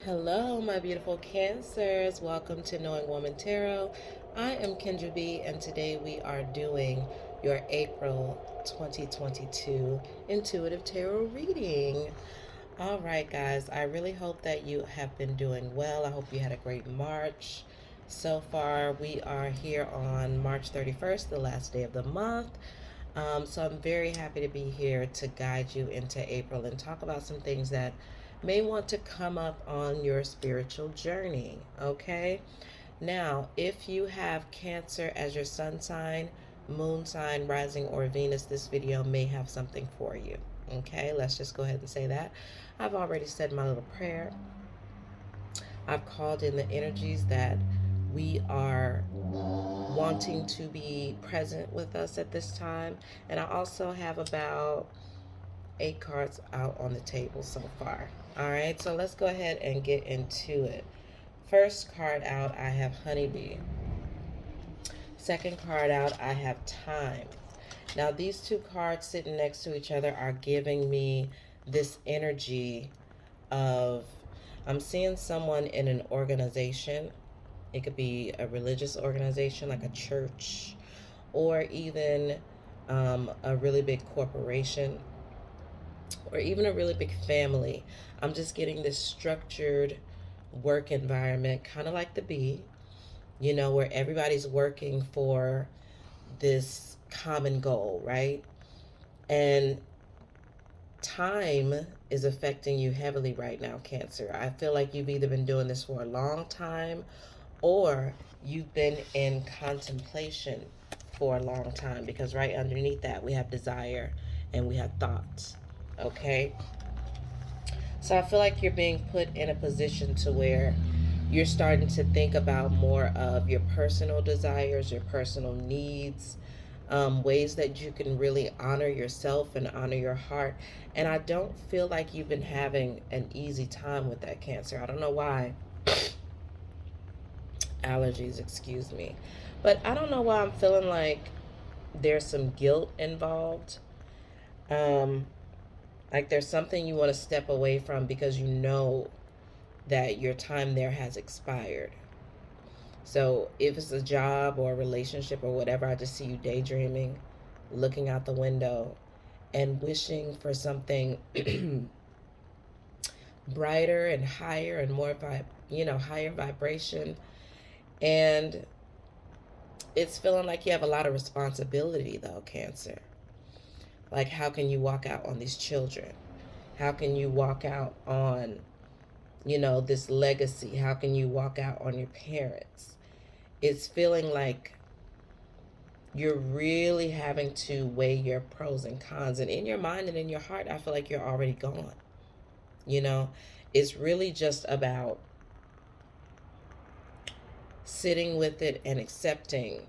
Hello, my beautiful Cancers. Welcome to Knowing Woman Tarot. I am Kendra B, and today we are doing your April 2022 Intuitive Tarot reading. All right, guys, I really hope that you have been doing well. I hope you had a great March. So far, we are here on March 31st, the last day of the month. So I'm very happy to be here to guide you into April and talk about some things that may want to come up on your spiritual journey. Okay. Now, if you have Cancer as your sun sign, moon sign, rising, or Venus, this video may have something for you. Okay, let's just go ahead and say that. I've already said my little prayer. I've called in the energies that we are wanting to be present with us at this time. And I also have about 8 cards out on the table so far. All right, so let's go ahead and get into it. First card out, I have Honeybee. Second card out, I have Time. Now, these two cards sitting next to each other are giving me this energy of I'm seeing someone in an organization. It could be a religious organization like a church, or even a really big corporation, or even a really big family. I'm just getting this structured work environment, kind of like the bee, where everybody's working for this common goal, right? And time is affecting you heavily right now, Cancer. I feel like you've either been doing this for a long time or you've been in contemplation for a long time, because right underneath that we have desire and we have thoughts. Okay, so I feel like you're being put in a position to where you're starting to think about more of your personal desires, your personal needs, ways that you can really honor yourself and honor your heart. And I don't feel like you've been having an easy time with that, Cancer. I don't know why. Allergies, excuse me. But I don't know why I'm feeling like there's some guilt involved. Um, like there's something you want to step away from because you know that your time there has expired. So if it's a job or a relationship or whatever, I just see you daydreaming, looking out the window, and wishing for something brighter and higher and more higher vibration. And it's feeling like you have a lot of responsibility though, Cancer. Like, how can you walk out on these children? How can you walk out on, this legacy? How can you walk out on your parents? It's feeling like you're really having to weigh your pros and cons. And in your mind and in your heart, I feel like you're already gone. It's really just about sitting with it and accepting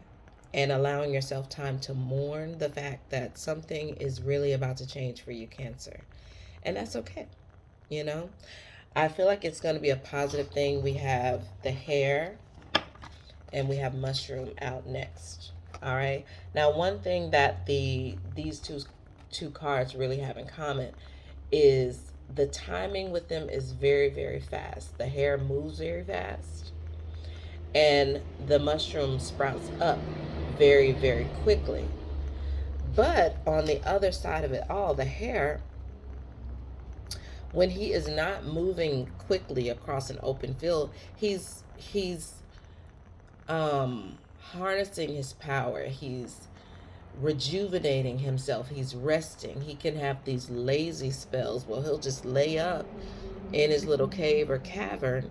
and allowing yourself time to mourn the fact that something is really about to change for you, Cancer. And that's okay. You know, I feel like it's going to be a positive thing. We have the hair and we have mushroom out next. All right. Now, one thing that these two cards really have in common is the timing with them is very, very fast. The hair moves very fast, and the mushroom sprouts up very, very quickly. But on the other side of it all, the hair, when he is not moving quickly across an open field, he's harnessing his power. He's rejuvenating himself. He's resting. He can have these lazy spells where he'll just lay up in his little cave or cavern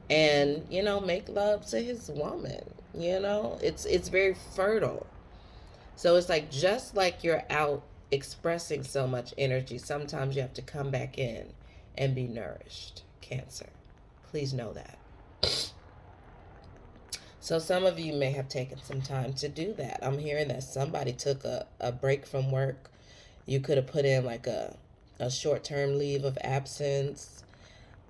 and make love to his woman. It's very fertile. So it's like, just like you're out expressing so much energy, sometimes you have to come back in and be nourished, Cancer. Please know that. So some of you may have taken some time to do that. I'm hearing that somebody took a break from work. You could have put in like a short-term leave of absence.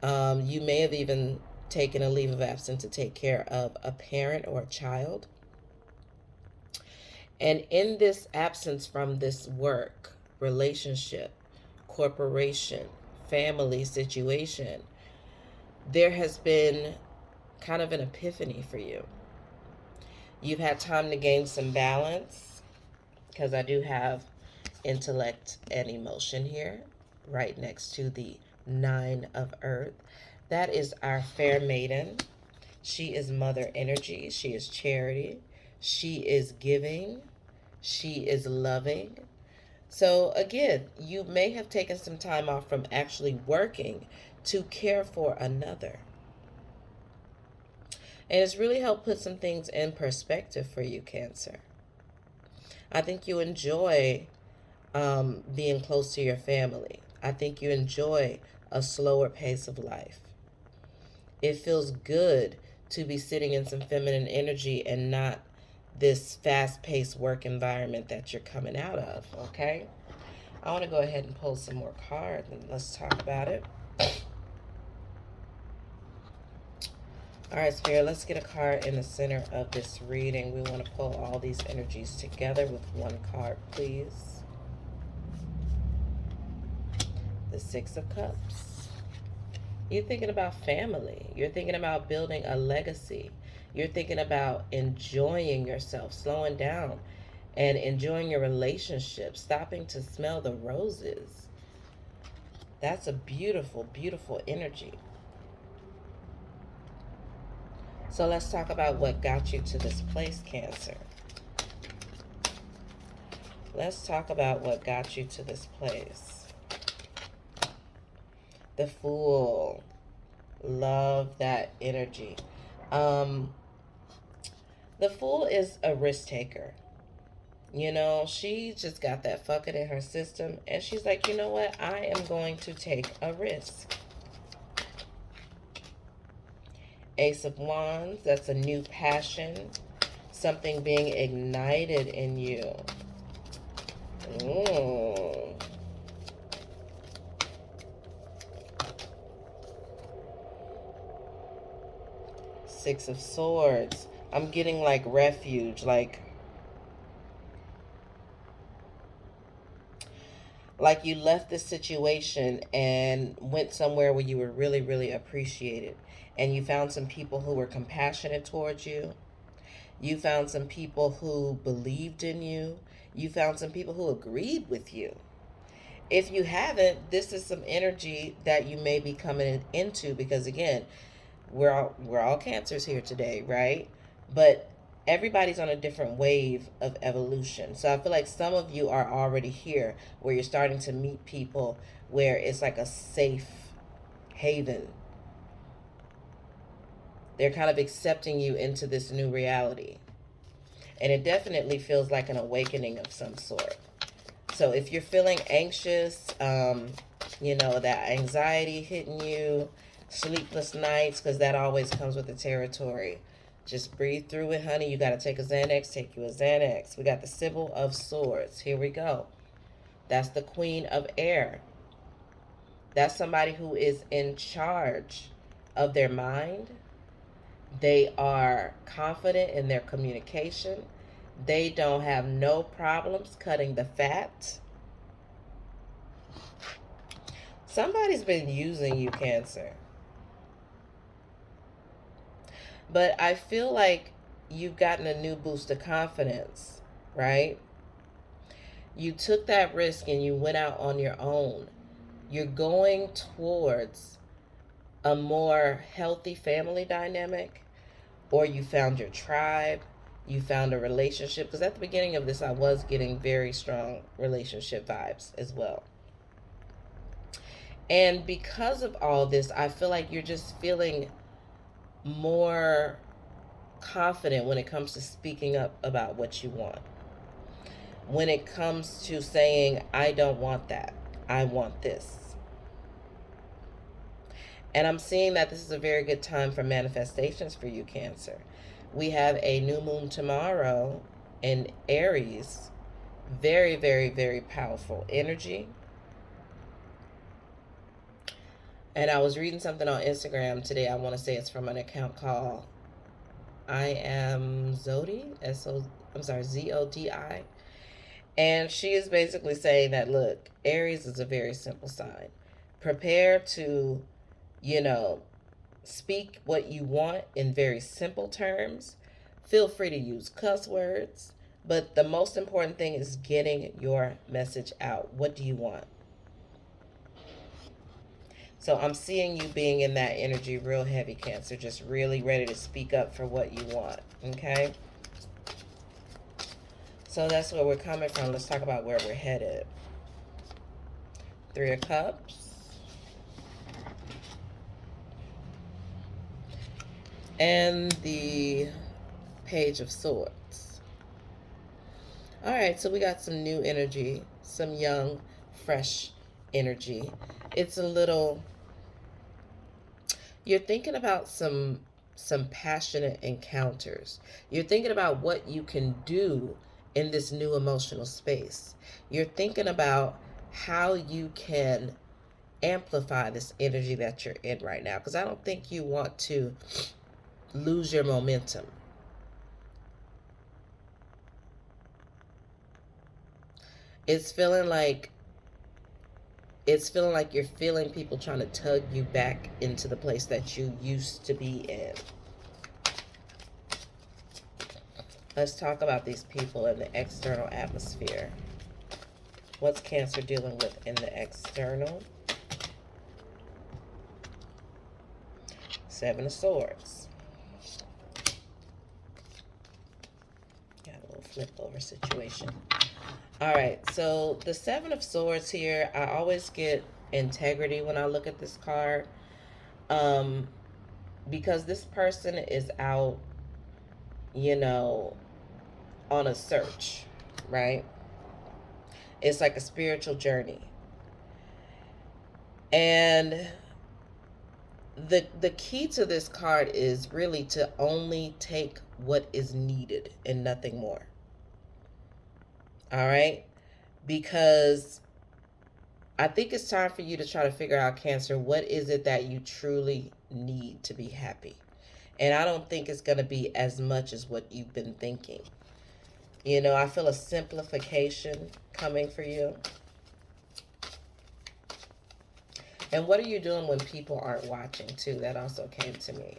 You may have even taken a leave of absence to take care of a parent or a child. And in this absence from this work, relationship, corporation, family situation, there has been kind of an epiphany for you. You've had time to gain some balance, because I do have intellect and emotion here, right next to the Nine of Earth. That is our fair maiden. She is mother energy. She is charity. She is giving. She is loving. So, again, you may have taken some time off from actually working to care for another. And it's really helped put some things in perspective for you, Cancer. I think you enjoy being close to your family. I think you enjoy a slower pace of life. It feels good to be sitting in some feminine energy and not this fast-paced work environment that you're coming out of, okay? I want to go ahead and pull some more cards and let's talk about it. All right, Spirit, let's get a card in the center of this reading. We want to pull all these energies together with one card, please. The Six of Cups. You're thinking about family. You're thinking about building a legacy. You're thinking about enjoying yourself, slowing down, and enjoying your relationship, stopping to smell the roses. That's a beautiful, beautiful energy. So let's talk about what got you to this place, Cancer. Let's talk about what got you to this place. The Fool. Love that energy. The Fool is a risk taker. You know, she just got that fuck it in her system. And she's like, you know what? I am going to take a risk. Ace of Wands. That's a new passion. Something being ignited in you. Ooh. Six of Swords. I'm getting like refuge, like you left this situation and went somewhere where you were really, really appreciated. And you found some people who were compassionate towards you. You found some people who believed in you. You found some people who agreed with you. If you haven't, this is some energy that you may be coming into, because again, we're all cancers here today, right? But everybody's on a different wave of evolution. So I feel like some of you are already here where you're starting to meet people where it's like a safe haven. They're kind of accepting you into this new reality. And it definitely feels like an awakening of some sort. So if you're feeling anxious, you know, that anxiety hitting you, sleepless nights, because that always comes with the territory. Just breathe through it, honey. You got to take a Xanax, take you a Xanax. We got the Sybil of Swords. Here we go. That's the Queen of Air. That's somebody who is in charge of their mind. They are confident in their communication. They don't have no problems cutting the fat. Somebody's been using you, Cancer. But I feel like you've gotten a new boost of confidence, right? You took that risk and you went out on your own. You're going towards a more healthy family dynamic, or you found your tribe, you found a relationship. Because at the beginning of this, I was getting very strong relationship vibes as well. And because of all this, I feel like you're just feeling more confident when it comes to speaking up about what you want. When it comes to saying, I don't want that, I want this. And I'm seeing that this is a very good time for manifestations for you, Cancer. We have a new moon tomorrow in Aries. Very, very, very powerful energy. And I was reading something on Instagram today. I want to say it's from an account called I Am Zodi. Zodi. And she is basically saying that, look, Aries is a very simple sign. Prepare to, you know, speak what you want in very simple terms. Feel free to use cuss words. But the most important thing is getting your message out. What do you want? So I'm seeing you being in that energy real heavy, Cancer. Just really ready to speak up for what you want. Okay? So that's where we're coming from. Let's talk about where we're headed. 3 of Cups. And the Page of Swords. All right, so we got some new energy, some young, fresh energy. It's a little, you're thinking about some passionate encounters. You're thinking about what you can do in this new emotional space. You're thinking about how you can amplify this energy that you're in right now, because I don't think you want to lose your momentum. It's feeling like you're feeling people trying to tug you back into the place that you used to be in. Let's talk about these people in the external atmosphere. What's Cancer dealing with in the external? 7 of Swords. Got a little flip over situation. All right, so the 7 of Swords here, I always get integrity when I look at this card. Because this person is out, on a search, right? It's like a spiritual journey. And the key to this card is really to only take what is needed and nothing more. All right? Because I think it's time for you to try to figure out, Cancer, what is it that you truly need to be happy? And I don't think it's going to be as much as what you've been thinking. I feel a simplification coming for you. And what are you doing when people aren't watching, too? That also came to me.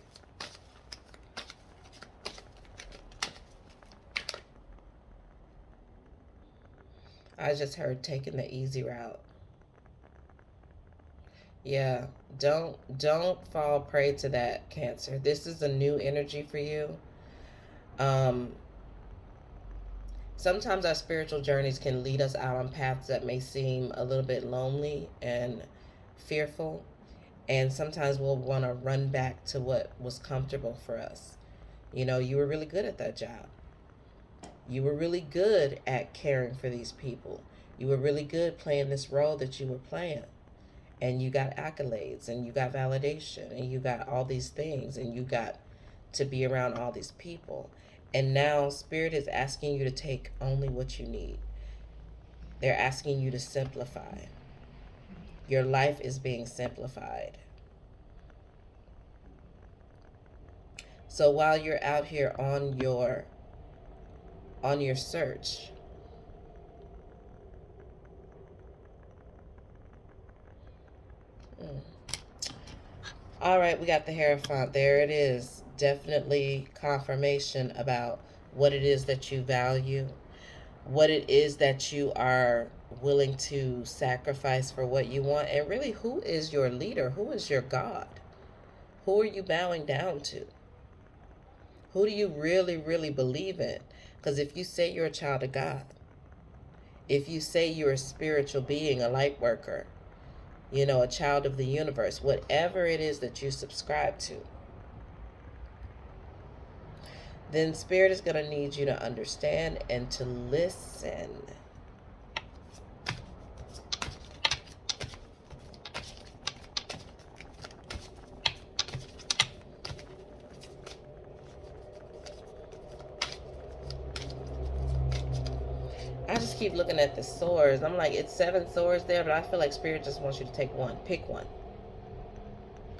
I just heard taking the easy route. Yeah, don't fall prey to that, Cancer. This is a new energy for you. Sometimes our spiritual journeys can lead us out on paths that may seem a little bit lonely and fearful. And sometimes we'll want to run back to what was comfortable for us. You were really good at that job. You were really good at caring for these people. You were really good playing this role that you were playing. And you got accolades, and you got validation, and you got all these things, and you got to be around all these people. And now Spirit is asking you to take only what you need. They're asking you to simplify. Your life is being simplified. So while you're out here on your search, all right, we got the Hierophant. There it is. Definitely confirmation about what it is that you value, what it is that you are willing to sacrifice for what you want, and really, who is your leader? Who is your God? Who are you bowing down to? Who do you really, really believe in? Because if you say you're a child of God, if you say you're a spiritual being, a light worker, a child of the universe, whatever it is that you subscribe to, then Spirit is going to need you to understand and to listen. I just keep looking at the swords. I'm like, it's 7 swords there, but I feel like Spirit just wants you to take one. Pick one.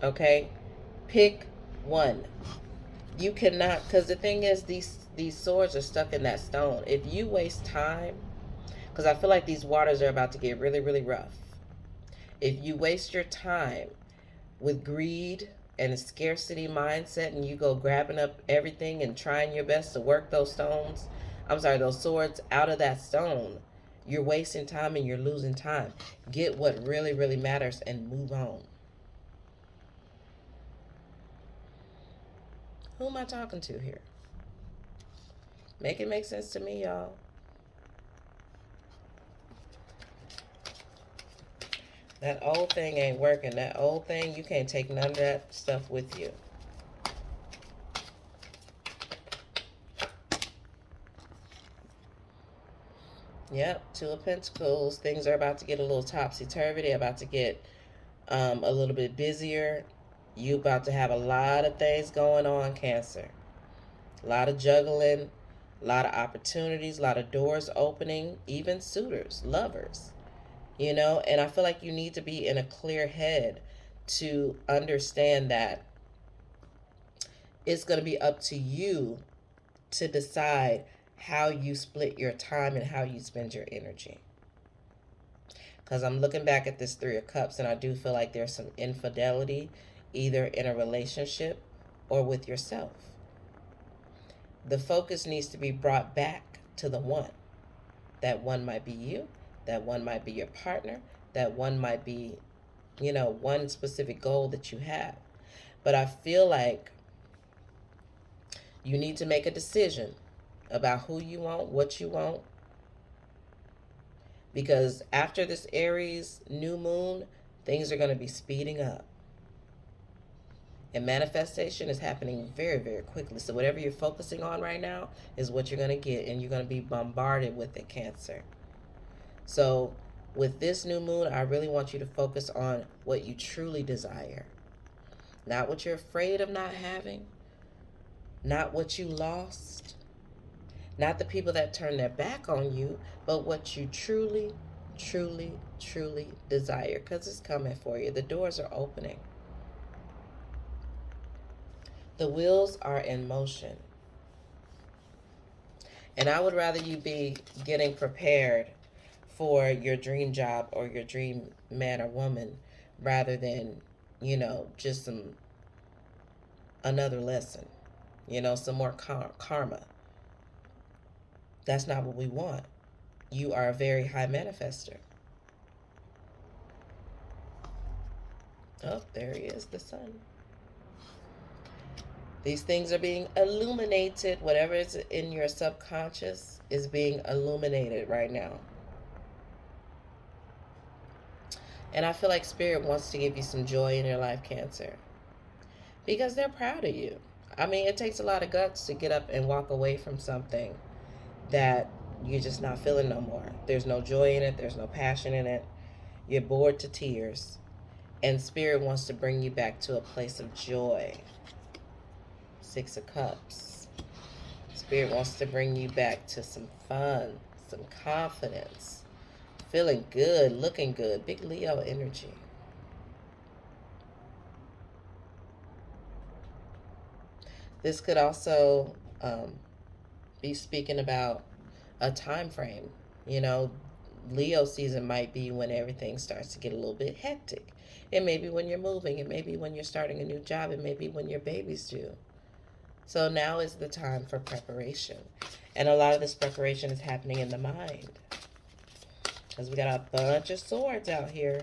Okay? Pick one. You cannot, because the thing is, these swords are stuck in that stone. If you waste time, because I feel like these waters are about to get really, really rough. If you waste your time with greed, and a scarcity mindset, and you go grabbing up everything and trying your best to work those those swords out of that stone, you're wasting time and you're losing time. Get what really, really matters and move on. Who am I talking to here? Make it make sense to me, y'all. That old thing ain't working. That old thing, you can't take none of that stuff with you. Yep, Two of Pentacles. Things are about to get a little topsy-turvy. They're about to get a little bit busier. You about to have a lot of things going on, Cancer. A lot of juggling, a lot of opportunities, a lot of doors opening, even suitors, lovers. And I feel like you need to be in a clear head to understand that it's going to be up to you to decide how you split your time and how you spend your energy. Because I'm looking back at this Three of Cups, and I do feel like there's some infidelity either in a relationship or with yourself. The focus needs to be brought back to the one. That one might be you. That one might be your partner. That one might be, one specific goal that you have. But I feel like you need to make a decision about who you want, what you want. Because after this Aries new moon, things are going to be speeding up. And manifestation is happening very, very quickly. So whatever you're focusing on right now is what you're going to get. And you're going to be bombarded with it, Cancer. So with this new moon, I really want you to focus on what you truly desire. Not what you're afraid of not having. Not what you lost. Not the people that turn their back on you, but what you truly, truly, truly desire. Because it's coming for you. The doors are opening. The wheels are in motion. And I would rather you be getting prepared for your dream job or your dream man or woman rather than, just another lesson, some more karma. That's not what we want. You are a very high manifester. Oh, there he is, the sun. These things are being illuminated. Whatever is in your subconscious is being illuminated right now. And I feel like Spirit wants to give you some joy in your life, Cancer. Because they're proud of you. I mean, it takes a lot of guts to get up and walk away from something that you're just not feeling no more. There's no joy in it. There's no passion in it. You're bored to tears. And Spirit wants to bring you back to a place of joy. Six of Cups. Spirit wants to bring you back to some fun, some confidence, feeling good, looking good. Big Leo energy. This could also be speaking about a time frame. Leo season might be when everything starts to get a little bit hectic. It may be when you're moving. It may be when you're starting a new job. It may be when your baby's due. So now is the time for preparation. And a lot of this preparation is happening in the mind. Because we got a bunch of swords out here.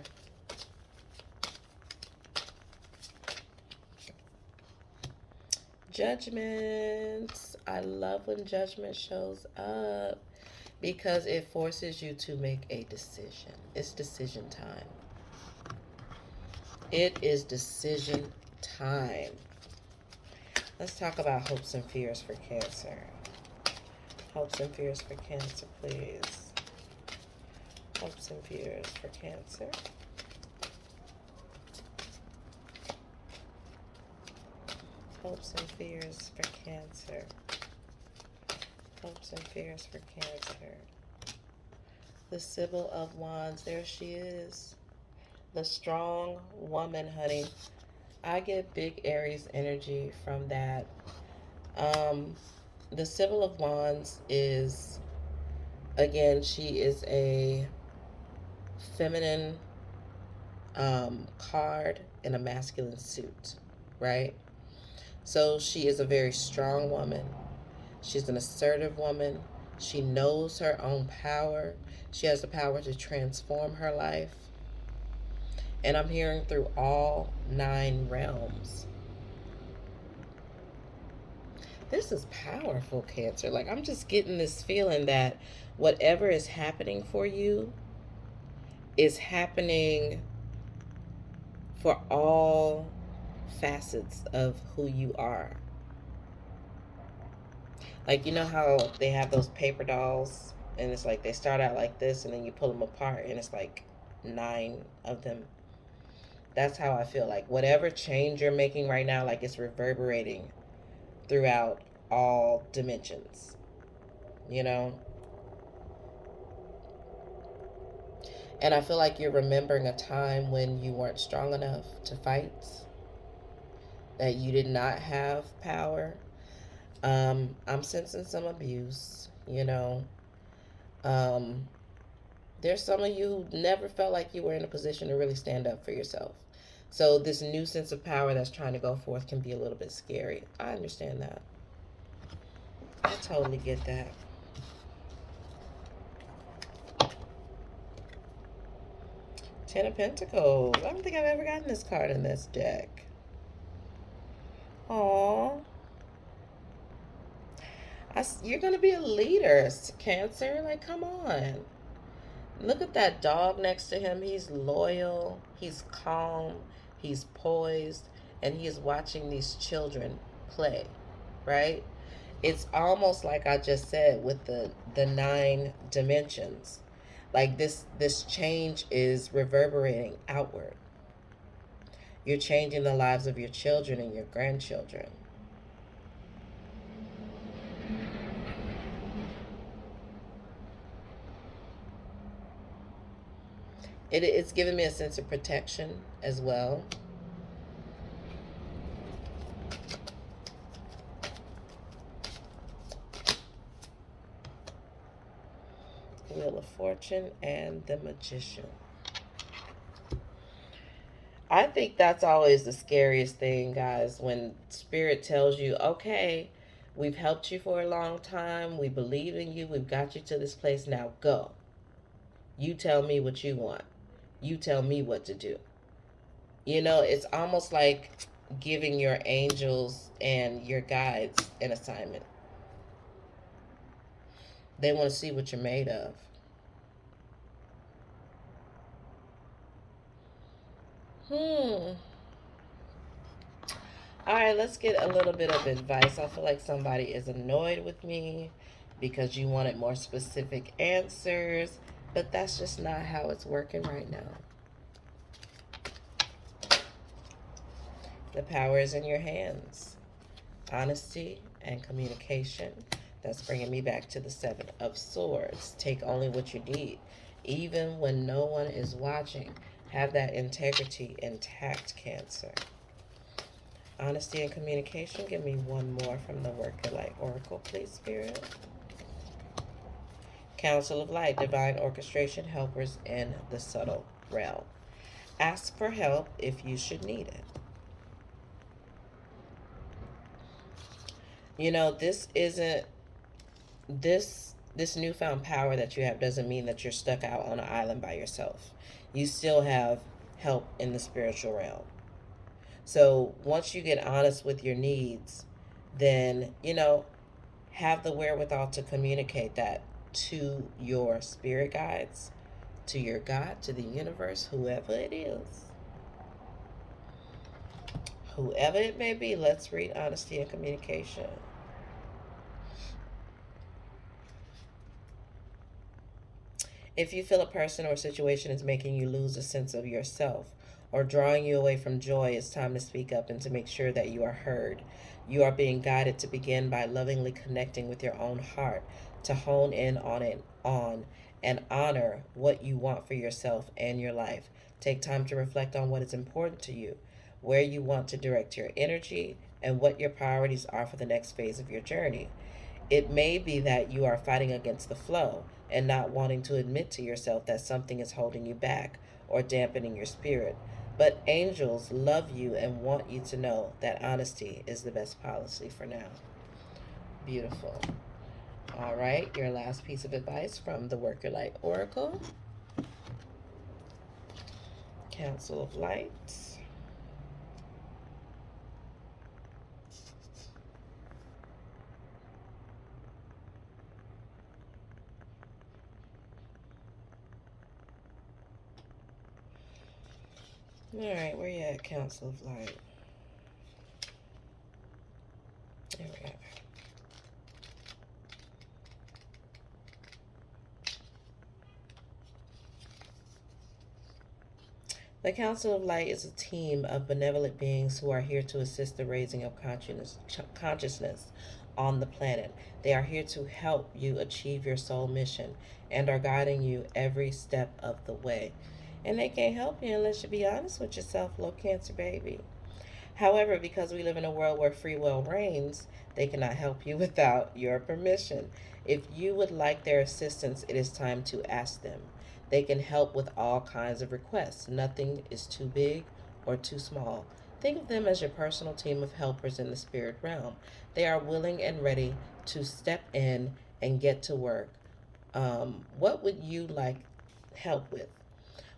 Judgments. I love when judgment shows up because it forces you to make a decision. It's decision time. It is decision time. Let's talk about hopes and fears for Cancer. Hopes and fears for Cancer, please. Hopes and fears for Cancer. Hopes and fears for Cancer. Hopes and fears for Cancer. The Sybil of Wands. There she is. The strong woman, honey. I get big Aries energy from that. The Sybil of Wands is, again, she is a feminine card in a masculine suit. right? So she is a very strong woman. She's an assertive woman. She knows her own power. She has the power to transform her life. And I'm hearing through all 9 realms. This is powerful, Cancer. Like, I'm just getting this feeling that whatever is happening for you is happening for all facets of who you are. Like, you know how they have those paper dolls, and it's like they start out like this, and then you pull them apart, and it's like 9 of them. That's how I feel. Like, whatever change you're making right now, like, it's reverberating throughout all dimensions, you know? And I feel like you're remembering a time when you weren't strong enough to fight, that you did not have power. I'm sensing some abuse, you know. Um, there's some of you who never felt like you were in a position to really stand up for yourself. So this new sense of power that's trying to go forth can be a little bit scary. I understand that. I totally get that. Ten of Pentacles. I don't think I've ever gotten this card in this deck. Aww. You're going to be a leader, Cancer. Like, come on. Look at that dog next to him. He's loyal. He's calm. He's poised. And he is watching these children play, right? It's almost like I just said with the 9 dimensions. Like this change is reverberating outward. You're changing the lives of your children and your grandchildren. It's given me a sense of protection as well. Wheel of Fortune and the Magician. I think that's always the scariest thing, guys, when Spirit tells you, okay, we've helped you for a long time. We believe in you. We've got you to this place. Now go. You tell me what you want. You tell me what to do. You know, it's almost like giving your angels and your guides an assignment. They want to see what you're made of. All right, let's get a little bit of advice. I feel like somebody is annoyed with me because you wanted more specific answers, but that's just not how it's working right now. The power is in your hands. Honesty and communication. That's bringing me back to the 7 of Swords. Take only what you need. Even when no one is watching, have that integrity intact, Cancer. Honesty and communication. Give me one more from the Work Your Light Oracle, please, Spirit. Council of Light. Divine orchestration. Helpers in the subtle realm. Ask for help if you should need it. You know, this newfound power that you have doesn't mean that you're stuck out on an island by yourself. You still have help in the spiritual realm. So once you get honest with your needs, then, you know, have the wherewithal to communicate that to your spirit guides, to your God, to the universe, whoever it is. Whoever it may be, let's read honesty and communication. If you feel a person or situation is making you lose a sense of yourself or drawing you away from joy, it's time to speak up and to make sure that you are heard. You are being guided to begin by lovingly connecting with your own heart, to hone in on and honor what you want for yourself and your life. Take time to reflect on what is important to you, where you want to direct your energy, and what your priorities are for the next phase of your journey. It may be that you are fighting against the flow and not wanting to admit to yourself that something is holding you back or dampening your spirit. But angels love you and want you to know that honesty is the best policy for now. Beautiful. All right, your last piece of advice from the Work Your Light Oracle. Council of Lights. All right, where you at, Council of Light? There we go. The Council of Light is a team of benevolent beings who are here to assist the raising of consciousness on the planet. They are here to help you achieve your soul mission and are guiding you every step of the way. And they can't help you unless you be honest with yourself, low Cancer baby. However, because we live in a world where free will reigns, they cannot help you without your permission. If you would like their assistance, it is time to ask them. They can help with all kinds of requests. Nothing is too big or too small. Think of them as your personal team of helpers in the spirit realm. They are willing and ready to step in and get to work. What would you like help with?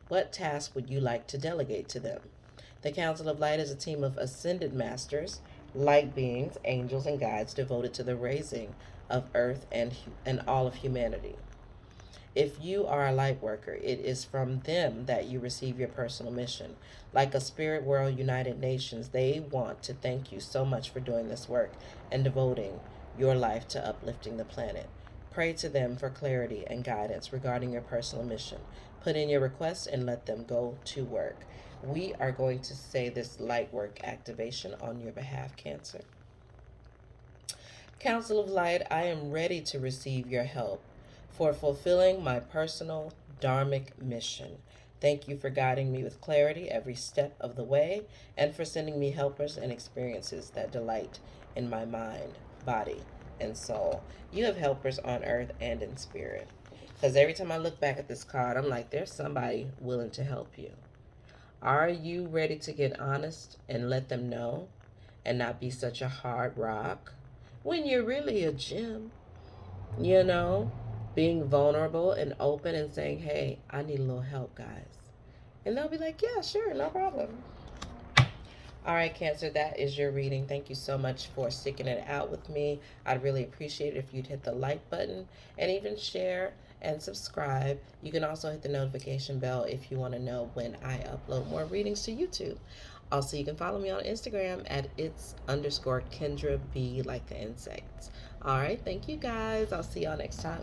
What task would you like to delegate to them? The Council of Light is a team of ascended masters, light beings, angels, and guides devoted to the raising of earth and all of humanity. If you are a light worker, it is from them that you receive your personal mission. Like a Spirit World United Nations, they want to thank you so much for doing this work and devoting your life to uplifting the planet. Pray to them for clarity and guidance regarding your personal mission. Put in your requests and let them go to work. We are going to say this light work activation on your behalf, Cancer. Council of Light, I am ready to receive your help for fulfilling my personal dharmic mission. Thank you for guiding me with clarity every step of the way and for sending me helpers and experiences that delight in my mind, body, and soul. You have helpers on earth and in spirit. Because every time I look back at this card, I'm like, there's somebody willing to help you. Are you ready to get honest and let them know and not be such a hard rock when you're really a gem? You know, being vulnerable and open and saying, hey, I need a little help, guys. And they'll be like, yeah, sure, no problem. All right, Cancer, that is your reading. Thank you so much for sticking it out with me. I'd really appreciate it if you'd hit the like button and even share and subscribe. You can also hit the notification bell if you want to know when I upload more readings to YouTube. Also, you can follow me on Instagram at its_Kendra B, like the insects. All right, thank you guys. I'll see y'all next time.